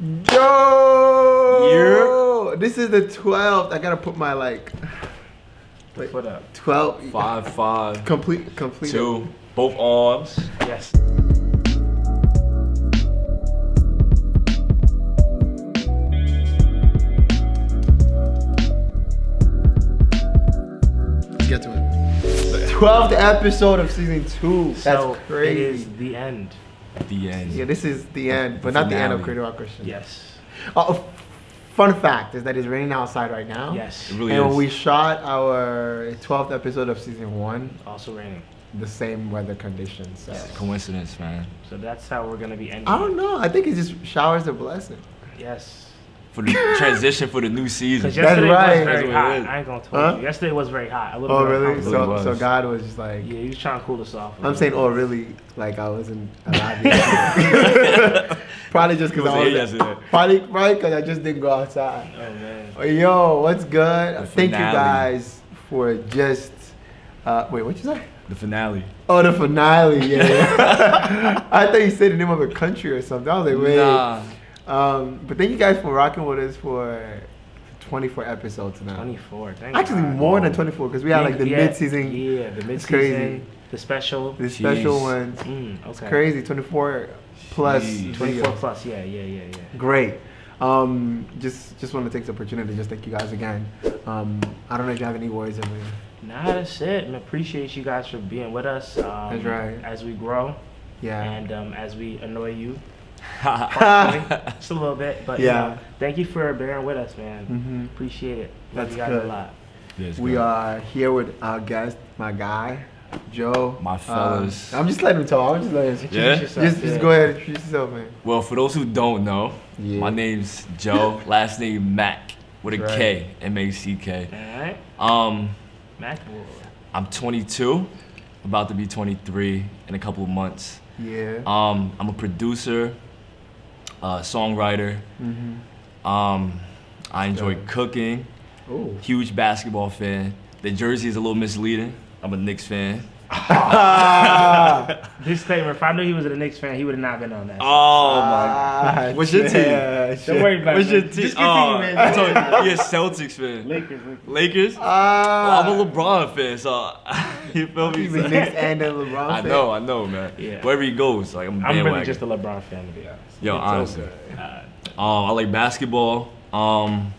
Yo! This is the 12th. I gotta put my like. Wait, Put up. 12. 5-5. Complete. 2. Both arms. Yes. Let's get to it. 12th episode of season 2. That's So crazy. it is the end. The end. Yeah, this is the end, but not the end of Creative Rock Christian. Yes. Fun fact is that it's raining outside right now. Yes. It really And is. when we shot our 12th episode of season 1, Also raining. the same weather conditions. So. Yes. Coincidence, man. So that's how we're gonna be ending. I don't know. I think it's just showers a blessing. Yes. For the transition for the new season. Because yesterday right. was very That's what hot. it is. I ain't gonna tell Huh? you. Yesterday was very hot. A little Oh, bit really? uncomfortable. Really So was. God was just like, Yeah, he was trying to cool us off. I'm saying, oh, really? Like I wasn't alive yet. Probably just because I Wasn't here was yesterday. probably because I just didn't go outside. Oh man. Oh, yo, what's good? The Thank you finale. guys for just. Wait, what you say? The finale. Oh, the finale. Yeah. I thought you said the name of a country or something. I was like, wait. Nah. But thank you guys for rocking with us for 24 episodes now. 24. Thank Actually, God. more than 24 because we had like the Yeah, mid-season, Yeah, the It's crazy. mid-season. The special. the special Jeez. ones. Okay. It's crazy. 24 plus. Jeez. 24 videos. plus. Yeah. Great. Just want to take the opportunity to just thank you guys again. I don't know if you have any words of it. Nah, that's it. And appreciate you guys for being with us. That's right. As we grow Yeah. and as we annoy you. Just a little bit, but Yeah. you know, thank you for bearing with us, man. Mhm. Appreciate it. Love That's you guys good. a lot. Yes, We bro. are here with our guest, my guy, Joe. My fellas. I'm just letting him talk. I'm just letting him. Yeah? Introduce yourself, Just yeah. go ahead and introduce yourself, man. Well, for those who don't know, Yeah. my name's Joe. Last name Mack with a That's K. right. M-A-C-K. All right, McWood. I'm 22, about to be 23 in a couple of months. Yeah. I'm a producer, songwriter. I enjoy cooking. Oh. Huge basketball fan. The jersey is a little misleading. I'm a Knicks fan. Disclaimer: if I knew he was a Knicks fan, he would have not been on that. Oh my! What's your team? Don't worry about What's it. your man. team? Just continue, man. I told you, you're a Celtics fan. Lakers. Lakers? Oh, Ah. I'm a LeBron fan, so you feel me? He's a Knicks and a LeBron I fan. know, man. Yeah. Wherever he goes, like I'm a I'm really bandwagon. just a LeBron fan, to be honest. Yo, It's honestly. okay. I like basketball. I'm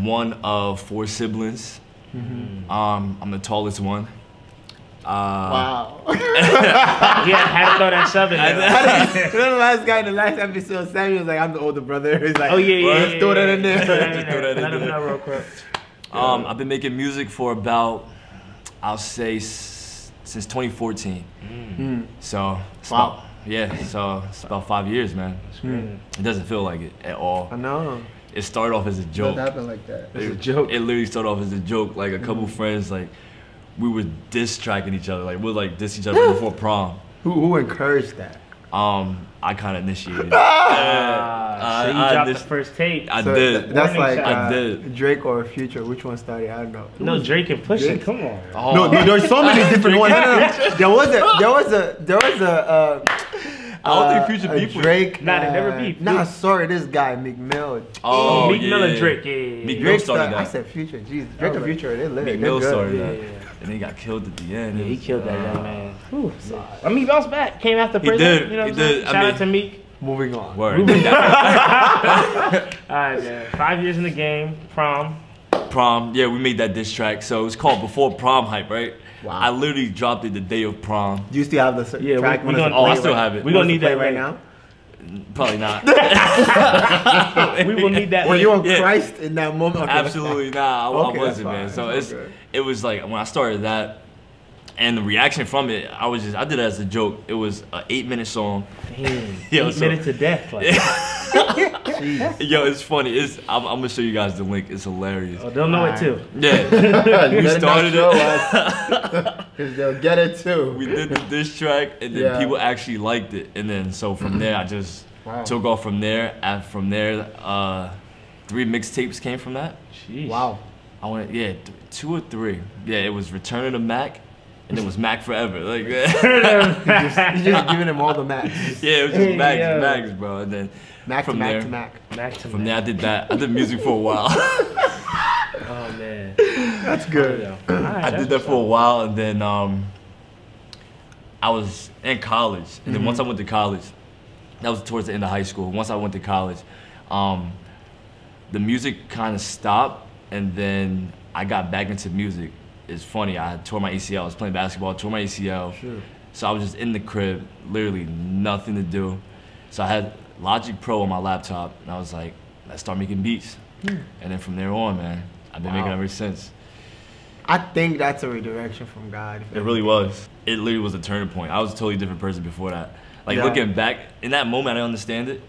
one of 4 siblings. I'm the tallest one. Wow. Yeah, had to throw that sub in there. You know the last guy in the last episode, Samuel was like, I'm the older brother. He's like, Oh yeah. let's throw that in there. Throw that in Just throw there. that in Let him there. know real quick. I've been making music for about, I'll say, since 2014. So, it's Wow. so it's about 5 years, man. It doesn't feel like it at all. I know. It started off as a joke. What happened like that? It's a joke. It literally started off as a joke. Like a couple friends, like we were diss tracking each other. Like we'd like diss each other before prom. Who encouraged that? I kind of initiated. So you dropped the first tape. I So did. That's Warning like shot. I did. Drake or Future. Which one started? I don't know. No, Drake and Pusha. Drake? Come on. Oh. No, there's so many different ones. There was a. I don't think Future a beef with- Drake. Nah, they never beef. Nah, sorry, this guy Meek Mill. Oh, Meek Mill and yeah. Drake. Yeah. Meek Mill Drake started started. I that. said Future. Jeez, Drake and right. Future, they lit. Meek They're Mill good. started Yeah, that, yeah. and then he got killed at the end. Yeah, It he was- killed that young man. Whew. I mean, he bounced back. Came after He prison. did, You know he what I'm saying? did. I Shout mean- out to Meek. Moving on. Word. All right, man. 5 years in the game. Prom. Prom, yeah, we made that diss track. So it was called Before Prom Hype, right? Wow. I literally dropped it the day of prom. Do you still have the Yeah, track? we Want us to gonna- Oh, play I still have it. We gonna need play that right later. now. Probably not. We will need that. Were you later. on Yeah. Christ in that moment? Okay, Absolutely not. I Okay, wasn't, that's man. fine. So That's all it's good. it was like when I started that, and the reaction from it, I did it as a joke. It was an 8-minute song. Damn. Yo, 8 so- minutes to death. Like. Jeez. Yo, it's funny. I'm gonna show you guys the link. It's hilarious. Oh, they'll know it too. Yeah, You we better not started show it. us, 'cause they'll get it too. We did the diss track, and then Yeah. people actually liked it. And then so from there, I just Wow. took off from there. And from there, 3 mixtapes came from that. Jeez. Wow. I went 2 or 3. Yeah, it was Return of the Mac, and it was Mac forever. Like, You just giving him all the Macs. yeah, it was just Mac Yo. and Macs, bro. And then Mac from to Mac there, to Mac. Back to from there, I did that. I did music for a while. Oh man. That's good. I did that for a while, and then I was in college, and then once I went to college, that was towards the end of high school. Once I went to college, the music kind of stopped, and then I got back into music. It's funny, I tore my ACL. I was playing basketball, tore my ACL. Sure. So I was just in the crib, literally nothing to do. So I had Logic Pro on my laptop, and I was like, let's start making beats. And then from there on, man, I've been making ever since. I think that's a redirection from God. It really was. It literally was a turning point. I was a totally different person before that. Like Yeah. looking back, in that moment, I didn't understand it.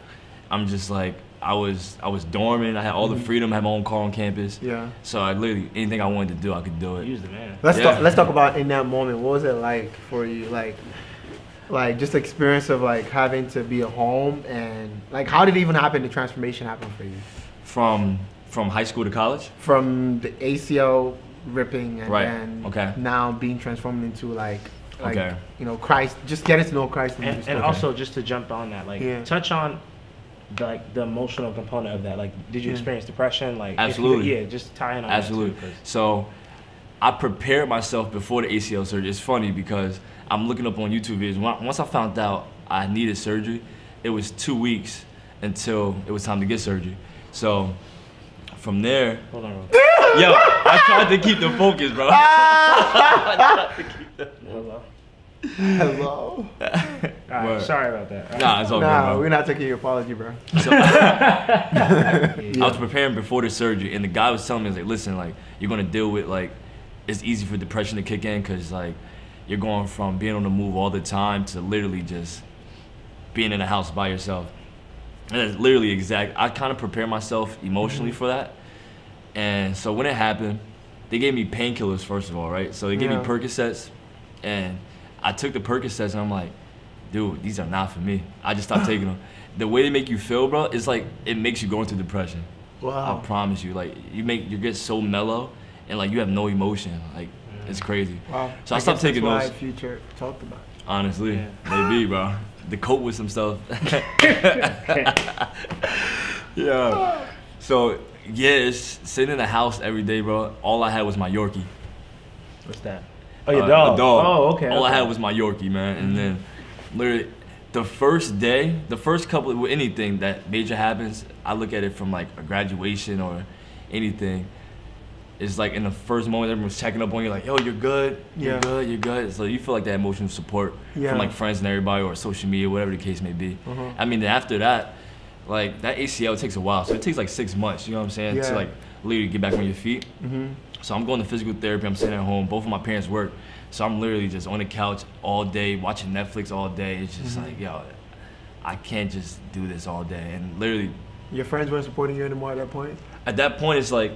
I'm just like, I was dormant. I had all the freedom. I had my own car on campus. Yeah. So I literally, anything I wanted to do, I could do it. Use the man. Let's talk about in that moment. What was it like for you? Like just the experience of like having to be at home, and like how did it even happen? The transformation happen for you From high school to college? from the ACL ripping and Right. then Okay. now being transformed into like Okay. you know, Christ, just getting to know Christ. And also just to jump on that, like Yeah. touch on the emotional component of that. Like, did you Yeah. experience depression? Like, Absolutely. Yeah, just tie in on Absolutely. that too, 'cause- So I prepared myself before the ACL surgery. It's funny because I'm looking up on YouTube videos. Once I found out I needed surgery, it was 2 weeks until it was time to get surgery. So from there, Hold on. yo, I tried to keep the focus, bro. Hello. Hello. All right, Word. sorry about that. Nah, it's all good, Nah, bro. we're not taking your apology, bro. So, I was preparing before the surgery, and the guy was telling me, like, listen, like, you're gonna deal with, like, it's easy for depression to kick in because, like, you're going from being on the move all the time to literally just being in a house by yourself. And it's literally exact. I kind of prepared myself emotionally for that. And so when it happened, they gave me painkillers, first of all, right? So they gave me Percocets, and I took the Percocets, and I'm like, dude, these are not for me. I just stopped taking them. The way they make you feel, bro, it's like it makes you go into depression. Wow. I promise you. Like you get so mellow, and like you have no emotion. Like it's crazy. Wow. So I stopped taking that's those. why Future talked about it. Honestly, maybe, bro. To cope with some stuff. Yeah. So yeah, it's sitting in the house every day, bro. All I had was my Yorkie. What's that? Oh, your dog. A dog. Oh, okay. All I okay. had was my Yorkie, man. And then, literally, the first day, the first couple with anything that major happens, I look at it from like a graduation or anything. It's like in the first moment, everyone's checking up on you, like, yo, you're good, you're Yeah. good, you're good. So you feel like that emotional support Yeah. from like friends and everybody or social media, whatever the case may be. I mean, then after that, like that ACL takes a while. So it takes like 6 months, you know what I'm saying, Yeah. to like literally get back on your feet. So I'm going to physical therapy. I'm sitting at home. Both of my parents work. So I'm literally just on the couch all day, watching Netflix all day. It's just like, yo, I can't just do this all day. And literally, Your friends weren't supporting you anymore at that point? at that point, it's like,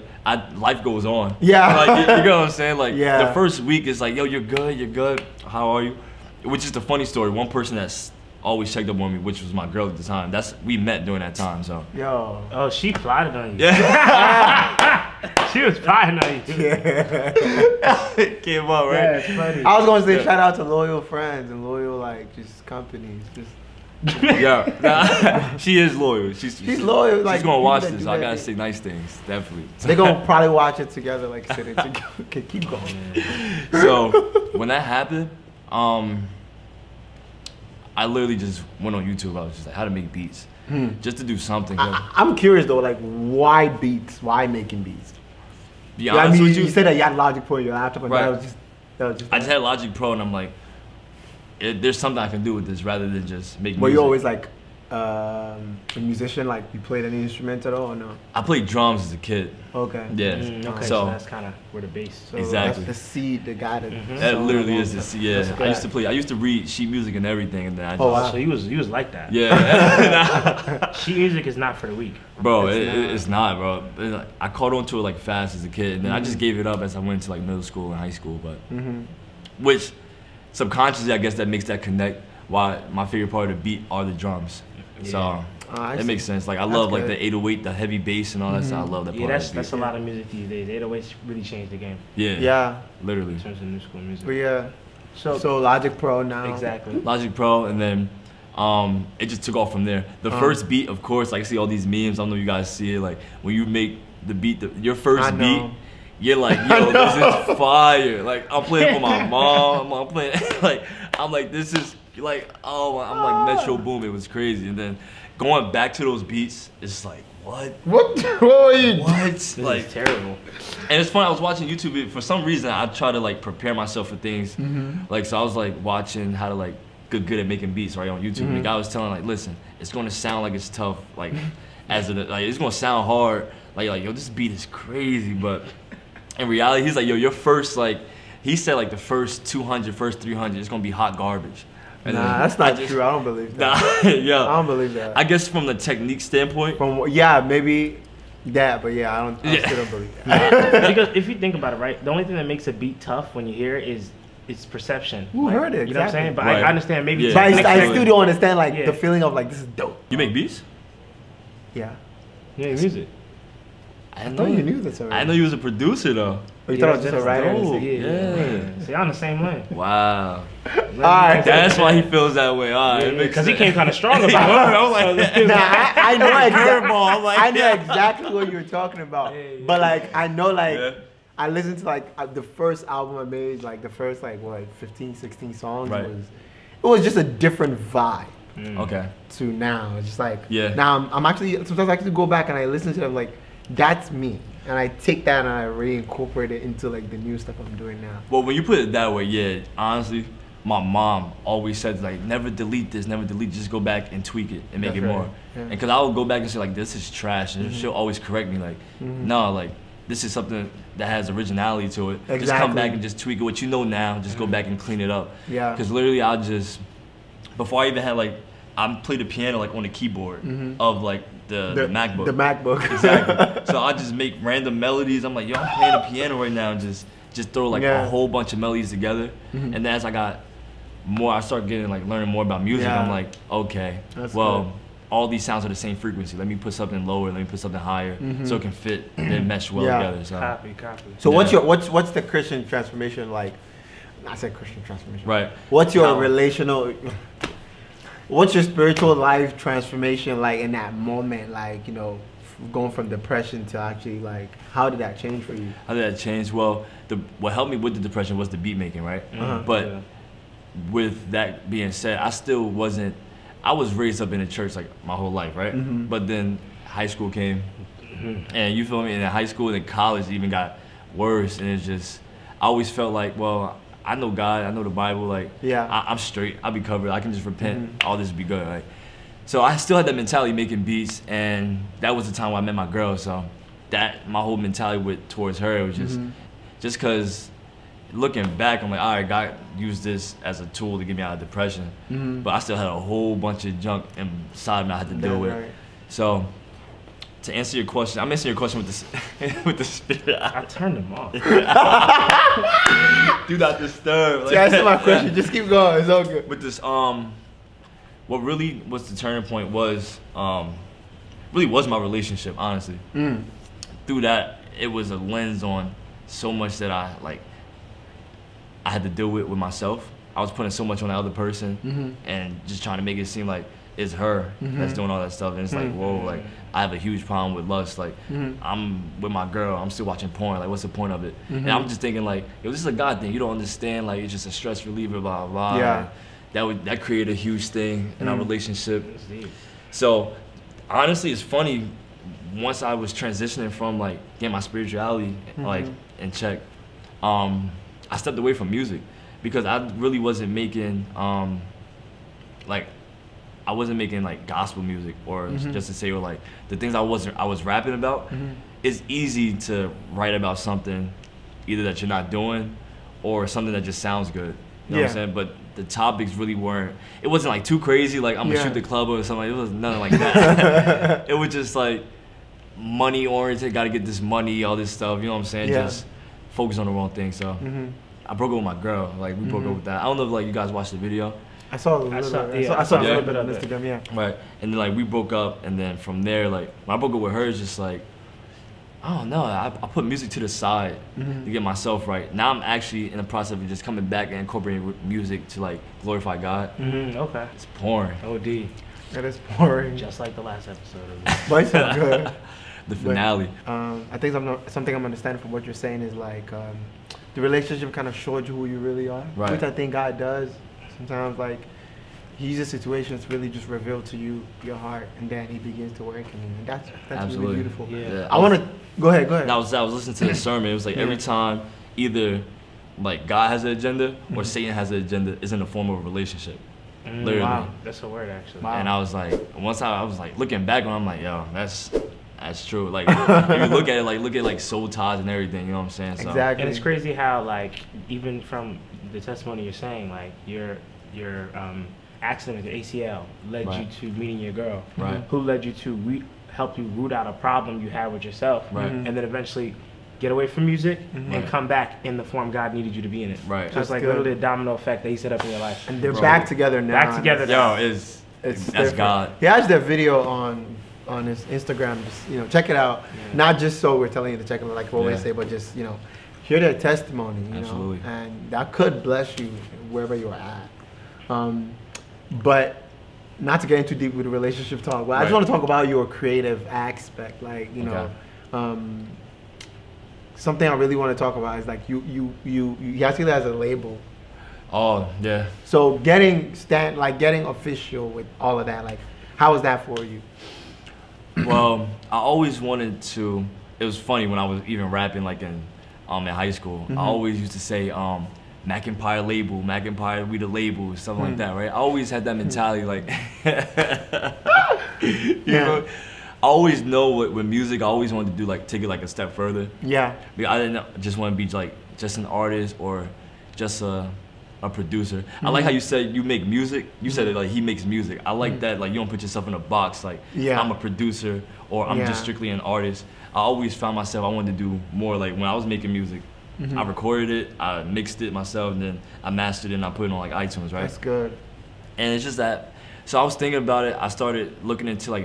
life goes on. Yeah. Like, you know what I'm saying? Like, Yeah. the first week is like, yo, you're good. How are you? Which is the funny story. One person that's always checked up on me, which was my girl at the time. We met during that time, so. Yo. Oh, she plotted on you. Yeah. She was plotting on you. Yeah. It came up, right? Yeah, it's funny. I was going to say shout out to loyal friends and loyal like just companies. Just Yeah. Nah, she is loyal. She's loyal. Like she's gonna watch people that this. do I that. gotta say nice things, definitely. They're gonna probably watch it together, like sitting together. Okay, keep going. So when that happened, I literally just went on YouTube. I was just like, how to make beats, just to do something. I'm curious though, like why beats? Why making beats? Be Yeah, I honest mean, with you said that you had Logic Pro in your laptop, and Right. that was just. I just had Logic Pro, and I'm like, there's something I can do with this rather than just make music. Were you always like a musician? Like you played any instrument at all or no? I played drums as a kid. Okay. Yeah. Okay, so So that's kind of where the base. So Exactly. That's the seed that got it. that literally is this. Yeah. That's I used to read sheet music and everything, and then I just. Oh, wow. So you was like that. Yeah. Sheet music is not for the weak. Bro, it's not, bro. I caught on to it like fast as a kid, and then I just gave it up as I went to like middle school and high school. But which subconsciously, I guess that makes that connect. Why my favorite part of the beat are the drums. So I that see. makes sense. Like I That's love like good. the 808, the heavy bass and all that stuff. I love that Yeah, part. that's of the a lot of music these days. 808s really changed the game beat. Yeah. Yeah, Literally. in terms of new school music. but yeah, So Logic Pro now. Exactly. Logic Pro, and then it just took off from there. The first beat, of course, like I see all these memes. I don't know if you guys see it. Like when you make the beat, your first beat, you're like, yo, this is fire. Like I'm playing for my mom. I'm playing I'm like, this is like, oh, I'm like Metro Boom. It was crazy. And then going back to those beats, it's like, what? What were you? What? This like is terrible. And it's funny. I was watching YouTube. For some reason, I try to like prepare myself for things. Like so, I was like watching how to like get good at making beats right on YouTube. And the guy was telling like, listen, it's gonna sound like it's tough. Like it's gonna sound hard. Like yo, this beat is crazy. But in reality, he's like, yo, your first like, he said like the first 200, first 300, it's gonna be hot garbage. And nah, that's not true. I don't believe that. Yeah, I don't believe that. I guess from the technique standpoint. Maybe that, but yeah, I still don't believe that. Because if you think about it, right, the only thing that makes a beat tough when you hear it is it's perception. Who heard it? You know what I'm saying? But Right. I understand maybe. Yeah. But I still don't understand like the feeling of like this is dope. You make beats? Yeah. Yeah, music. I thought you knew this already. I know you was a producer though. Or you thought I was just a that's writer? dope. Yeah. See, I'm the same way. Wow. Alright. That's why he feels that way. All right. Because he came kind of strong about it. I was like, Nah, I know exactly. curveball. Like, I know exactly what you're talking about. But like, I know like, Yeah. I listened to like the first album I made, like the first like what, 15, 16 songs. Right. It was just a different vibe Okay. to now. It's just like Yeah. I'm actually sometimes I actually go back and I listen to them like that's me, and I take that and I reincorporate it into like the new stuff I'm doing now. Well, when you put it that way, yeah, honestly, my mom always said like, never delete this, never delete, just go back and tweak it and make That's it right. more. Yeah. And cause I would go back and say like, this is trash, and she'll always correct me like, no, like this is something that has originality to it. Just come Exactly. back and just tweak it. What you know now, just go back and clean it up. Yeah. Cause literally, I just before I even had like, I played the piano like on the keyboard of like the MacBook. The MacBook. Exactly. So I just make random melodies. I'm like, yo, I'm playing the piano right now, and just throw like a whole bunch of melodies together. And then as I got more, I started getting like learning more about music. Yeah. I'm like, okay, That's well, good. all these sounds are the same frequency. Let me put something lower. Let me put something higher, so it can fit and mesh well Yeah. together. So Copy. So Yeah. what's the Christian transformation like? I said Christian transformation. right. What's your How- relational? What's your spiritual life transformation like in that moment? Like, you know, going from depression to actually like, how did that change for you? How did that change? Well, what helped me with the depression was the beat making, right? But Yeah. with that being said, I still wasn't. I was raised up in the church like my whole life, right? But then high school came, and you feel me? And in high school and in college, it even got worse. And it's just, I always felt like, well, I know God, I know the Bible, like, Yeah. I'm straight, I'll be covered, I can just repent, all this will be good, right? So I still had that mentality making beats, and that was the time when I met my girl. So that my whole mentality towards her, it was just because looking back, I'm like, all right, God used this as a tool to get me out of depression, but I still had a whole bunch of junk inside me I had to deal with. Right. So to answer your question, I'm answering your question with this with the spirit. I turned them off. Do not disturb. Like, To answer my question, just keep going. It's all good. with this, what really was the turning point was, really was my relationship, honestly. Through that, it was a lens on so much that I had to deal with myself. I was putting so much on the other person and just trying to make it seem like it's her that's doing all that stuff. And it's like, whoa, like I have a huge problem with lust. Like I'm with my girl, I'm still watching porn. Like what's the point of it? And I'm just thinking like, yo, this is a God thing. You don't understand. Like it's just a stress reliever, blah, blah, blah. Yeah. And that created a huge thing in our relationship. So honestly, it's funny. Once I was transitioning from like getting my spirituality like in check, I stepped away from music because I really wasn't making I wasn't making like gospel music or just to say or like the things I was rapping about. It's easy to write about something either that you're not doing or something that just sounds good. You know what I'm saying? But the topics really weren't. It wasn't like too crazy. Like I'm gonna shoot the club or something. It was nothing like that. It was just like money oriented. Got to get this money, all this stuff. You know what I'm saying? Yeah. Just focus on the wrong thing. So I broke up with my girl. Like we broke up with that. I don't know if like you guys watched the video. I saw a little bit. I saw a little bit on Instagram. Yeah. Right. And then like we broke up, and then from there, like when I broke up with her, it's just like I don't know. I put music to the side to get myself right. Now I'm actually in the process of just coming back and incorporating music to like glorify God. Okay. It's boring. OD. It is boring. Just like the last episode of this. But it's so good. The finale. I think something I'm understanding from what you're saying is like the relationship kind of showed you who you really are, Right. which I think God does. Sometimes like He uses situations to really just reveal to you your heart, and then He begins to work in you, and that's Absolutely. really beautiful. Yeah. I want to go ahead. I was listening to the sermon. It was like every time either like God has an agenda or Satan has an agenda is in the form of a relationship. Literally. Wow. That's a word, actually. Wow. And I was like, once I was like looking back on it, I'm like, yo, that's true. Like if you look at it, look at soul ties and everything, you know what I'm saying? So, Exactly. And it's crazy how, like, even from the testimony you're saying, like, your accident with the ACL led Right. you to meeting your girl, Right. who led you to help you root out a problem you had with yourself, Right. and then eventually get away from music and Right. come back in the form God needed you to be in it. Right. So That's it's like good. literally a domino effect that He set up in your life. and they're Bro. back together now. Back together yo, now. It's that's different. God. He has that video on his Instagram. Just check it out. Yeah. Not just so we're telling you to check it out, like we always Yeah. say, but just hear their testimony. Absolutely. And that could bless you wherever you're at. But not to get into deep with the relationship talk, but I just Right. want to talk about your creative aspect. Like something I really want to talk about is like you have it as a label. Oh yeah. So getting official with all of that, like how was that for you? Well, I always wanted to. It was funny when I was even rapping, like in high school. I always used to say, Mac Empire label, Mac Empire, we the label, something like that, right? I always had that mentality, like, you know. I always know with music, I always wanted to do take it a step further. Yeah. Because I didn't just want to be just an artist or just a producer. I like how you said you make music. You said it he makes music. I like that. Like you don't put yourself in a box. Like I'm a producer or I'm just strictly an artist. I always found myself I wanted to do more. Like when I was making music, I recorded it, I mixed it myself, and then I mastered it and I put it on iTunes, right? That's good. And it's just that. So I was thinking about it. I started looking into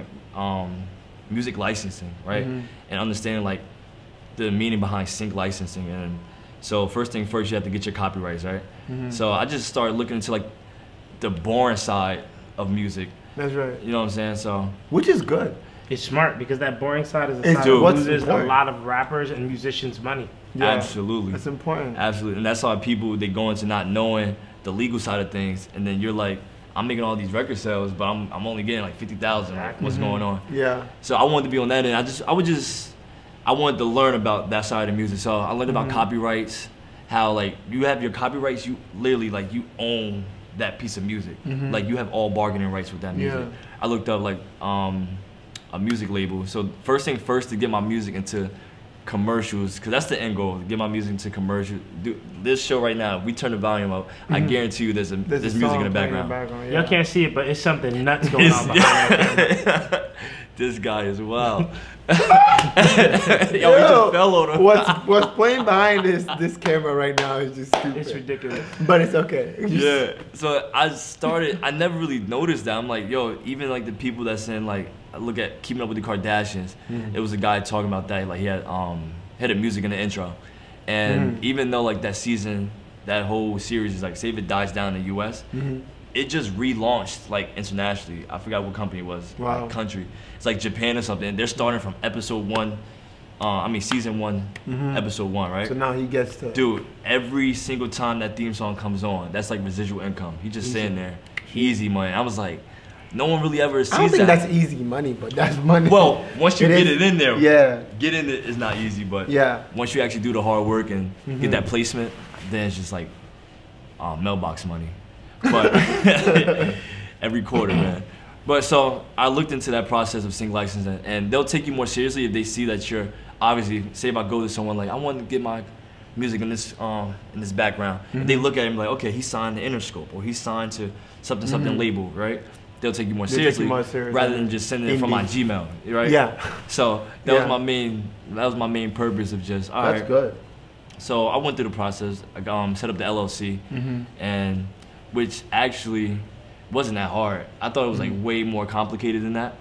music licensing, right? And understanding the meaning behind sync licensing. And so first thing first, you have to get your copyrights, right? So I just started looking into the boring side of music. That's right. You know what I'm saying? So Which is good. It's smart because that boring side is the It's side dude. that What's loses a important? lot of rappers and musicians money. Yeah. absolutely, That's important. absolutely, and that's why people they go into not knowing the legal side of things, and then you're like, I'm making all these record sales, but I'm only getting 50,000. What's going on? Yeah. So I wanted to be on that end. I wanted to learn about that side of music. So I learned about copyrights, how you have your copyrights, you literally you own that piece of music. Like you have all bargaining rights with that music. Yeah. I looked up a music label. So first thing first, to get my music into commercials, because that's the end goal, to get my music into commercials. This show right now, if we turn the volume up, I guarantee you there's a music song in the playing background. Y'all can't see it, but it's something nuts going on behind that camera. This guy is wild. Yo, he just fell on him. What's playing behind this camera right now is just stupid. It's ridiculous. But it's okay. Yeah. So I never really noticed that. I'm like, yo, even the people that's in I look at Keeping Up with the Kardashians. It was a guy talking about that. He had a music in the intro, and even though that season, that whole series is Save It Dies Down in the U.S. It just relaunched internationally. I forgot what company it was. Wow. Country. It's Japan or something. They're starting from episode 1. Season 1, episode 1, right? So now he gets to. Dude, every single time that theme song comes on, that's residual income. He's just sitting there, easy money. I was like, no one really ever sees I don't think that. that's easy money, but that's money. Well, once you get is. it in there, Yeah. get in it is not easy, but Yeah. once you actually do the hard work and get that placement, then it's just mailbox money. But every quarter, man. But so I looked into that process of sync licensing, and they'll take you more seriously if they see that you're obviously. Say if I go to someone I want to get my music in this background, if they look at him okay, he signed to Interscope or he signed to something label, right? They'll take you more seriously rather than just sending it from my Gmail, right? Yeah. So that was my main purpose of just all right. That's good. So I went through the process. I set up the LLC, and which actually wasn't that hard. I thought it was way more complicated than that.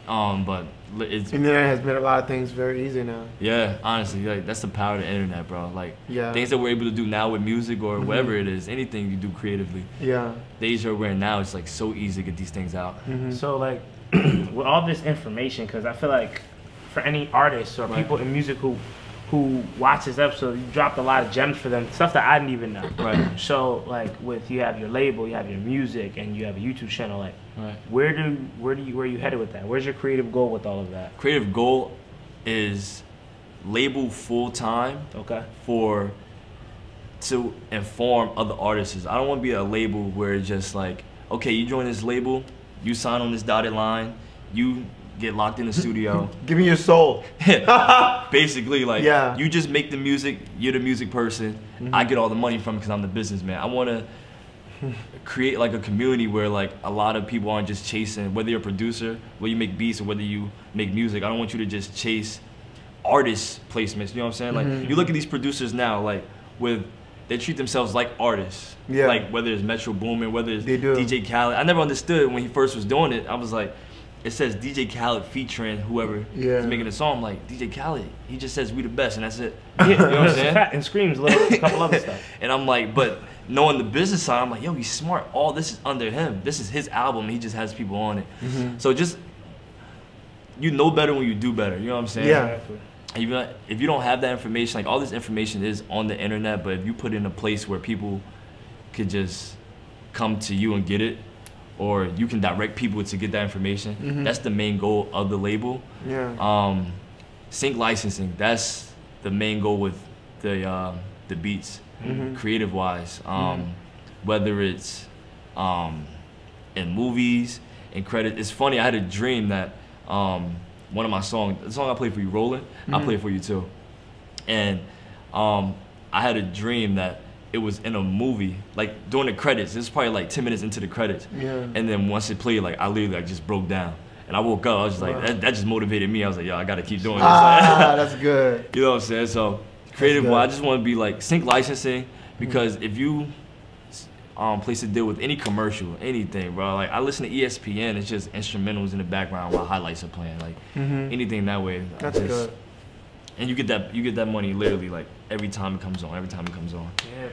But it's Internet has made a lot of things very easy now. yeah, honestly, like that's the power of the internet, bro. Like Yeah. things that we're able to do now with music or whatever it is, anything you do creatively. Yeah. The age that we're in now, it's like so easy to get these things out. So like with all this information, because I feel like for any artists or people in music who watch this episode, you dropped a lot of gems for them, stuff that I didn't even know. Right. So like with you have your label, you have your music, and you have a YouTube channel. Like, Right. where are you headed with that? Where's your creative goal with all of that? Creative goal is label full time Okay. to inform other artists. I don't want to be a label where it's just like, okay, you join this label, you sign on this dotted line, you get locked in the studio. Give me your soul. Basically, like, Yeah. you just make the music, you're the music person, I get all the money from it because I'm the businessman. I want to create like a community where like a lot of people aren't just chasing, whether you're a producer, whether you make beats or whether you make music, I don't want you to just chase artist placements, you know what I'm saying? Like, you look at these producers now, like, they treat themselves like artists. Yeah. Like, whether it's Metro Boomin, whether it's They do. DJ Khaled. I never understood when he first was doing it. I was like, it says DJ Khaled featuring whoever is making a song. I'm like, DJ Khaled, he just says we the best and that's it. Yeah, You know what I'm saying? and Screams, a couple other stuff. And I'm like, but knowing the business side, I'm like, yo, he's smart. All this is under him. This is his album. He just has people on it. So just, you know better when you do better. You know what I'm saying? Yeah. If you don't have that information, like all this information is on the internet, but if you put it in a place where people could just come to you and get it, or you can direct people to get that information, that's the main goal of the label. Yeah. Sync licensing, that's the main goal with the beats, creative wise. Whether it's in movies, in credit. It's funny, I had a dream that one of my songs, the song I played for you, Rollin', I played for you too. And I had a dream that it was in a movie, like during the credits. It was probably like 10 minutes into the credits. Yeah. And then once it played, like I literally like just broke down. And I woke up, I was just like, that just motivated me. I was like, yo, I gotta keep doing this. That's good. You know what I'm saying? So creative wise, I just want to be like sync licensing, because if you place a deal with any commercial, anything, bro. Like I listen to ESPN, it's just instrumentals in the background while highlights are playing. Like anything that way. That's good. And you get that money literally like every time it comes on. Yeah.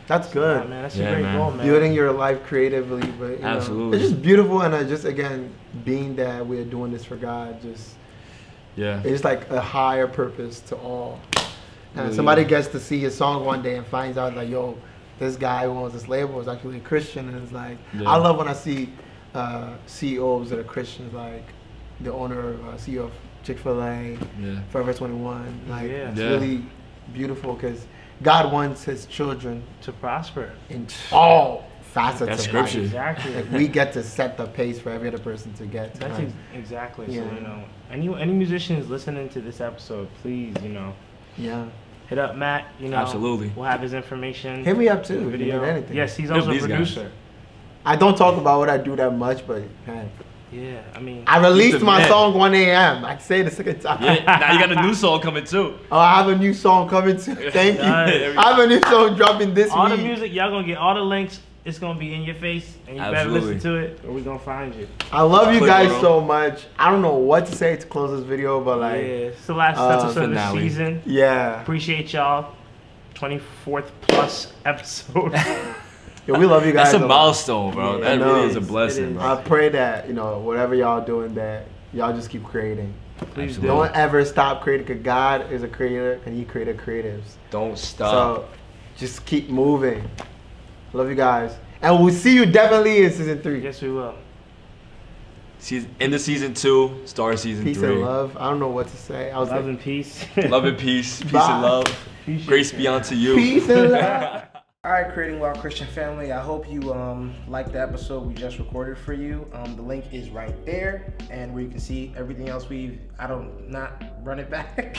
That's good. Yeah, man, that's a great goal, man. Building your life creatively, but you Absolutely. know, it's just beautiful, and just again being that we're doing this for God, it's like a higher purpose to all. And somebody gets to see his song one day and finds out like, yo, this guy who owns this label is actually a Christian, and it's like, I love when I see CEOs that are Christians, like the owner, CEO of Chick-fil-A, Forever 21. Like, it's really beautiful because God wants His children to prosper in all facets That's of scripture. life. Exactly. Like, we get to set the pace for every other person to get to. That's Christ. exactly. Yeah. So, you know, any musicians listening to this episode, please, you know, hit up Matt. You know, Absolutely. We'll have his information. Hit me up too. The If you video. need anything. Yes, he's also a these guys. producer. I don't talk about what I do that much, but hey, Yeah, I mean, I released the my man. song 1 a.m. I say the second time. Yeah, now you got a new song coming too. Oh, I have a new song coming too. Thank you. Nice. I have a new song dropping this all week. the music, y'all gonna get all the links. It's gonna be in your face, and you better Absolutely. listen to it, or we gonna find you. I love you Quick, guys bro. so much. I don't know what to say to close this video, but Yeah, like, it's the last episode of the finale. season. yeah. Appreciate y'all. 24th plus episode. Yo, we love you guys. That's a lot. milestone, bro. Yeah, That it really is a is. blessing, It is. bro. I pray that, whatever y'all doing, that y'all just keep creating. Please Absolutely. Don't ever stop creating, because God is a creator and He created creatives. Don't stop. So just keep moving. Love you guys. And we'll see you definitely in season 3. Yes, we will. End of season 2, start season Peace 3. and love. I don't know what to say. I was Love like, and peace. Love and peace. Peace Bye. and love. Appreciate Grace that. be unto you. peace and love. All right, Creating Wild Christian family. I hope you liked the episode we just recorded for you. The link is right there, and where you can see everything else not run it back.